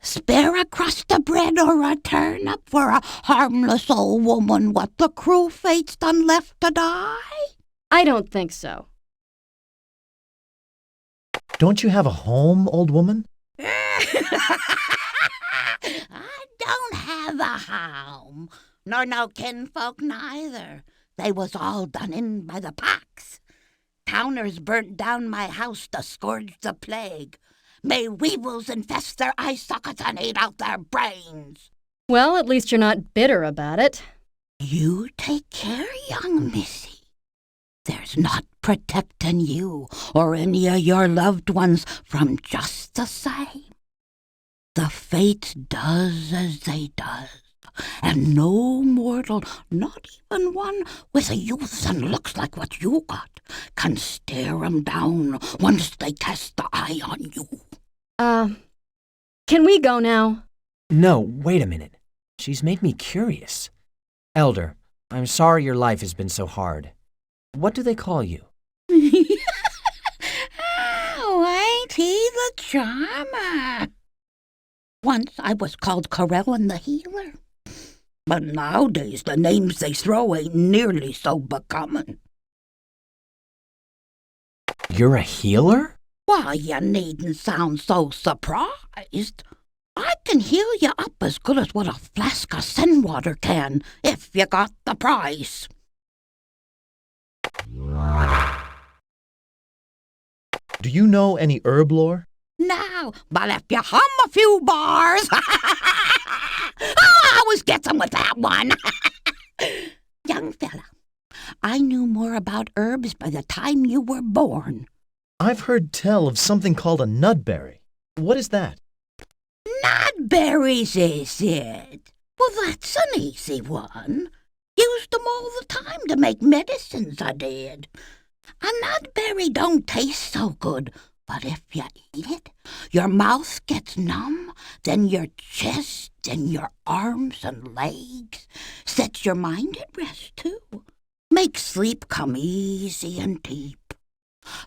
Spare a crust of bread or a turnip for a harmless old woman what the cruel fate's done left to die? I don't think so. Don't you have a home, old woman? I don't have a home, nor no kinfolk neither. They was all done in by the pox. Towners burnt down my house to scourge the plague. May weevils infest their eye sockets and eat out their brains. Well, at least you're not bitter about it. You take care, young missy. There's not protecting you or any of your loved ones from just the same. The fates does as they does, and no mortal, not even one with a youth and looks like what you got, can stare 'em down once they cast the eye on you. Can we go now? No, wait a minute. She's made me curious. Elder, I'm sorry your life has been so hard. What do they call you? Oh, ain't he the charmer? Once I was called Corellin the Healer. But nowadays the names they throw ain't nearly so becoming. You're a healer? Why, you needn't sound so surprised. I can heal you up as good as what a flask of Senwater can, if you got the price. Do you know any herb lore? No, but if you hum a few bars, I always get them with that one. Young fella, I knew more about herbs by the time you were born. I've heard tell of something called a nutberry. What is that? Nutberries, is it? Well, that's an easy one. Used them all the time to make medicines, I did. A nutberry don't taste so good, but if you eat it, your mouth gets numb, then your chest and your arms and legs. Sets your mind at rest, too. Makes sleep come easy and deep.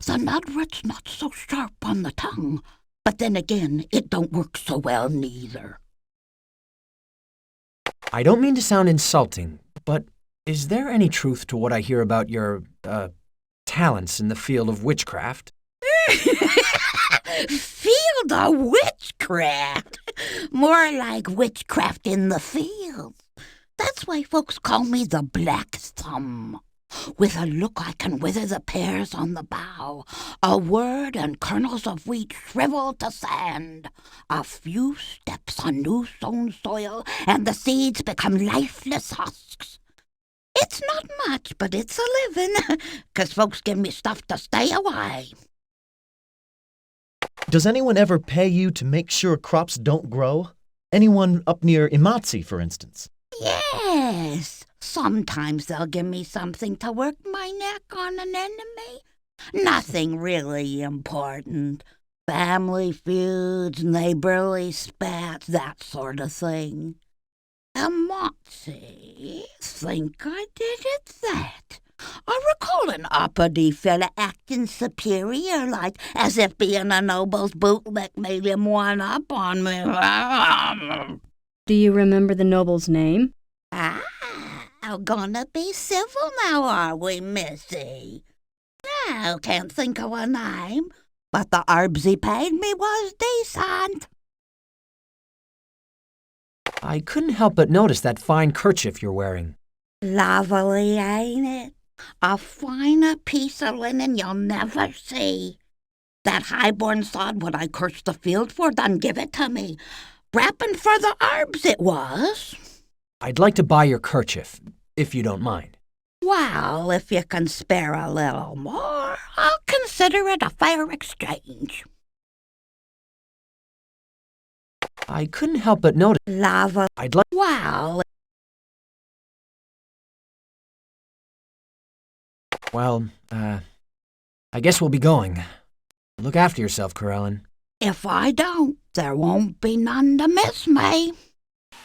The nutrit's not so sharp on the tongue, but then again, it don't work so well neither. I don't mean to sound insulting, but is there any truth to what I hear about your, talents in the field of witchcraft? Field of witchcraft? More like witchcraft in the fields. That's why folks call me the Black Thumb. With a look I can wither the pears on the bough. A word and kernels of wheat shrivel to sand. A few steps on new-sown soil, and the seeds become lifeless husks. It's not much, but it's a living, 'cause folks give me stuff to stay away. Does anyone ever pay you to make sure crops don't grow? Anyone up near Imatsi, for instance? Yes. Sometimes they'll give me something to work my neck on an enemy. Nothing really important. Family feuds, neighborly spats, that sort of thing. Amatsi, think I did it that. I recall an uppity fella acting superior, like as if being a noble's bootlick made him one up on me. Do you remember the noble's name? Gonna be civil now, are we, missy? No, can't think of a name, but the herbs he paid me was decent. I couldn't help but notice that fine kerchief you're wearing. Lovely, ain't it? A finer piece of linen you'll never see. That highborn sod what I cursed the field for done give it to me. Wrapping for the herbs it was. I'd like to buy your kerchief, if you don't mind. Well, if you can spare a little more, I'll consider it a fair exchange. I couldn't help but notice. Lava. I'd like. Well. Well, I guess we'll be going. Look after yourself, Corellin. If I don't, there won't be none to miss me.